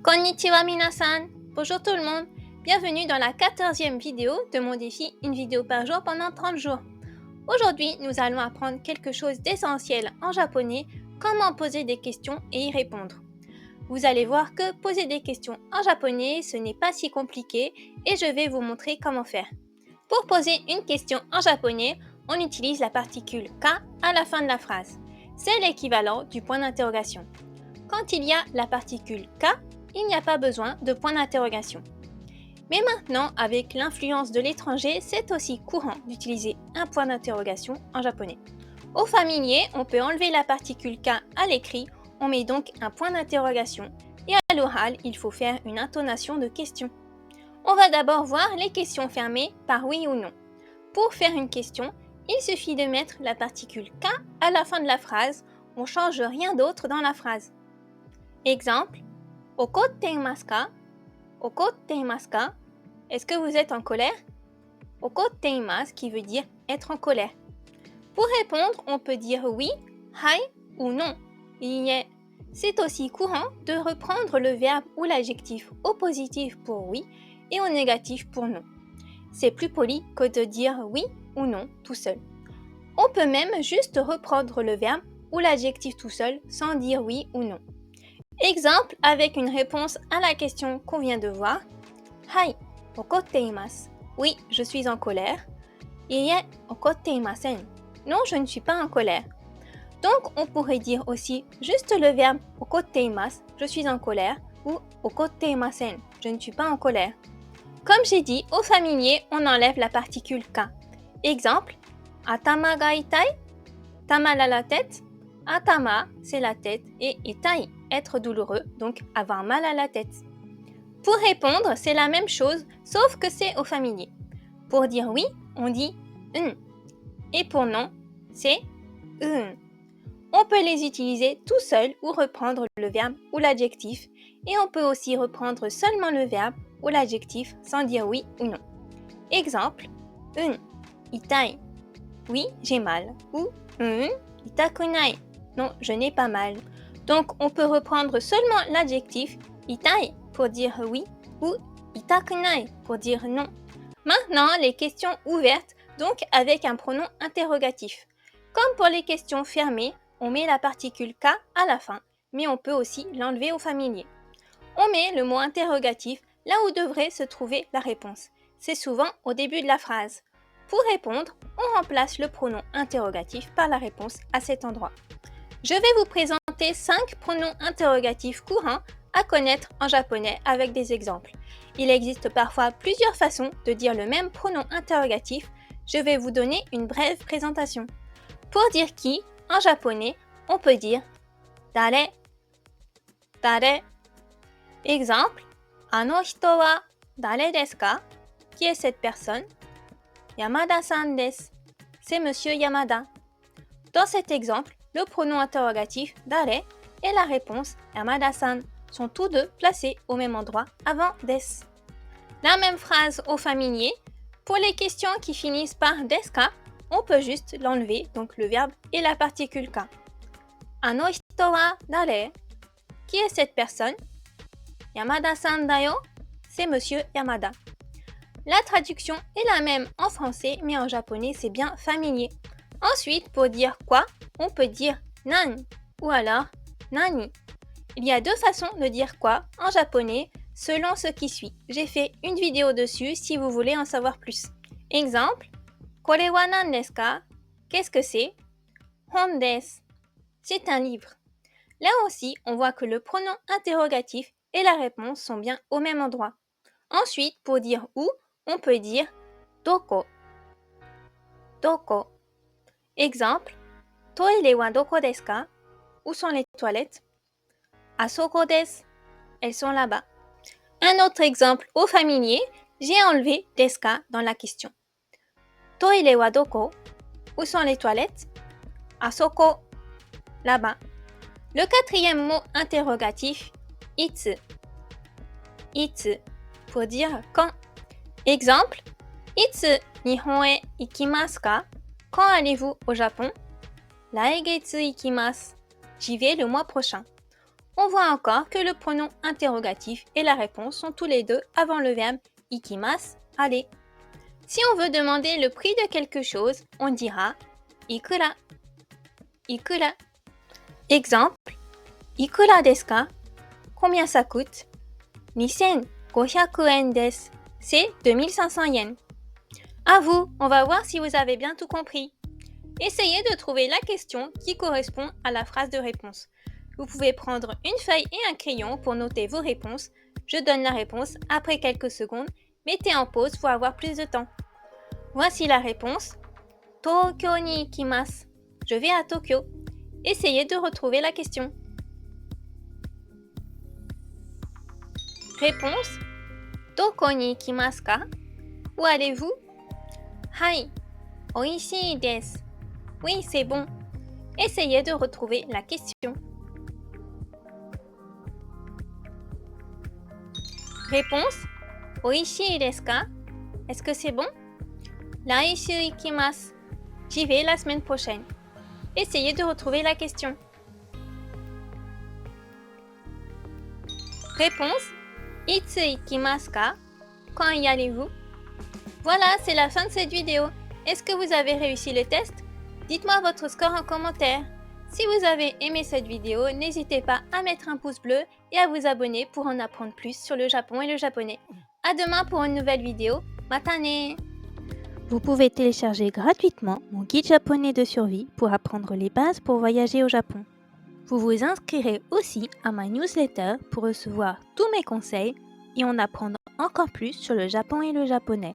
Konnichiwa minasan! Bonjour tout le monde! Bienvenue dans la 14e vidéo de mon défi une vidéo par jour pendant 30 jours. Aujourd'hui, nous allons apprendre quelque chose d'essentiel en japonais, comment poser des questions et y répondre. Vous allez voir que poser des questions en japonais, ce n'est pas si compliqué et je vais vous montrer comment faire. Pour poser une question en japonais, on utilise la particule ka à la fin de la phrase. C'est l'équivalent du point d'interrogation. Quand il y a la particule ka, il n'y a pas besoin de point d'interrogation. Mais maintenant, avec l'influence de l'étranger, c'est aussi courant d'utiliser un point d'interrogation en japonais. Au familier, on peut enlever la particule ka à l'écrit, on met donc un point d'interrogation, et à l'oral, il faut faire une intonation de question. On va d'abord voir les questions fermées par oui ou non. Pour faire une question, il suffit de mettre la particule ka à la fin de la phrase, on ne change rien d'autre dans la phrase. Exemple, okotteimasu ka? Okotteimasu ka? Est-ce que vous êtes en colère? Okotteimasu qui veut dire être en colère. Pour répondre, on peut dire oui, hai ou non. C'est aussi courant de reprendre le verbe ou l'adjectif au positif pour oui et au négatif pour non. C'est plus poli que de dire oui ou non tout seul. On peut même juste reprendre le verbe ou l'adjectif tout seul sans dire oui ou non. Exemple avec une réponse à la question qu'on vient de voir. Hai, okotteimasu. Oui, je suis en colère. Iie, okotteimasen. Non, je ne suis pas en colère. Donc, on pourrait dire aussi juste le verbe okotteimasu, je suis en colère, ou okotteimasen, je ne suis pas en colère. Comme j'ai dit, au familier, on enlève la particule ka. Exemple, atama ga itai? T'as mal à la tête? Atama, c'est la tête, et itai, être douloureux, donc avoir mal à la tête. Pour répondre, c'est la même chose, sauf que c'est au familier. Pour dire oui, on dit et pour non, c'est On peut les utiliser tout seul ou reprendre le verbe ou l'adjectif, et on peut aussi reprendre seulement le verbe ou l'adjectif sans dire oui ou non. Exemple, itai. Oui, j'ai mal. Ou itakunai. Non, je n'ai pas mal. Donc, on peut reprendre seulement l'adjectif itai pour dire oui ou itakunai pour dire non. Maintenant, les questions ouvertes, donc avec un pronom interrogatif. Comme pour les questions fermées, on met la particule ka à la fin, mais on peut aussi l'enlever au familier. On met le mot interrogatif là où devrait se trouver la réponse. C'est souvent au début de la phrase. Pour répondre, on remplace le pronom interrogatif par la réponse à cet endroit. Je vais vous présenter 5 pronoms interrogatifs courants à connaître en japonais avec des exemples. Il existe parfois plusieurs façons de dire le même pronom interrogatif. Je vais vous donner une brève présentation. Pour dire qui, en japonais, on peut dire dare, dare. Exemple, ano hito wa dare desu ka? Qui est cette personne? Yamada-san desu. C'est monsieur Yamada. Dans cet exemple, le pronom interrogatif dare et la réponse Yamada-san sont tous deux placés au même endroit avant desu. La même phrase au familier. Pour les questions qui finissent par desu ka, on peut juste l'enlever, donc le verbe et la particule ka. Ano hito wa dare? Qui est cette personne? Yamada-san da yo? C'est monsieur Yamada. La traduction est la même en français, mais en japonais, c'est bien familier. Ensuite, pour dire quoi, on peut dire nan ou alors nani. Il y a deux façons de dire quoi en japonais selon ce qui suit. J'ai fait une vidéo dessus si vous voulez en savoir plus. Exemple, kore wa nan desu ka? Qu'est-ce que c'est? Hon desu. C'est un livre. Là aussi, on voit que le pronom interrogatif et la réponse sont bien au même endroit. Ensuite, pour dire où, on peut dire doko. Doko. Exemple, toire wa doko desu ka? Où sont les toilettes? Asoko desu. Elles sont là-bas. Un autre exemple au familier, j'ai enlevé desu ka dans la question. Toire wa doko? Où sont les toilettes? Asoko. Là-bas. Le quatrième mot interrogatif, itsu. Itsu, pour dire quand. Exemple, itsu nihon e ikimasu ka? Quand allez-vous au Japon? Laigetsu ikimasu. J'y vais le mois prochain. On voit encore que le pronom interrogatif et la réponse sont tous les deux avant le verbe ikimasu, aller. Si on veut demander le prix de quelque chose, on dira ikura, ikura. Exemple, ikura desu ka? Combien ça coûte? 2500 yen desu. C'est 2500 yens. À vous, on va voir si vous avez bien tout compris. Essayez de trouver la question qui correspond à la phrase de réponse. Vous pouvez prendre une feuille et un crayon pour noter vos réponses. Je donne la réponse après quelques secondes. Mettez en pause pour avoir plus de temps. Voici la réponse. Tokyo ni ikimasu. Je vais à Tokyo. Essayez de retrouver la question. Réponse. Doko ni ikimasu ka? Où allez-vous? Hai. Oishii desu. Oui, c'est bon. Essayez de retrouver la question. Réponse. Oishii desu ka? Est-ce que c'est bon? Laishu ikimasu. J'y vais la semaine prochaine. Essayez de retrouver la question. Réponse. Itsu ikimasu ka? Quand y allez-vous? Voilà, c'est la fin de cette vidéo. Est-ce que vous avez réussi le test? Dites-moi votre score en commentaire. Si vous avez aimé cette vidéo, n'hésitez pas à mettre un pouce bleu et à vous abonner pour en apprendre plus sur le Japon et le japonais. À demain pour une nouvelle vidéo. Matane! Vous pouvez télécharger gratuitement mon guide japonais de survie pour apprendre les bases pour voyager au Japon. Vous vous inscrirez aussi à ma newsletter pour recevoir tous mes conseils et en apprendre encore plus sur le Japon et le japonais.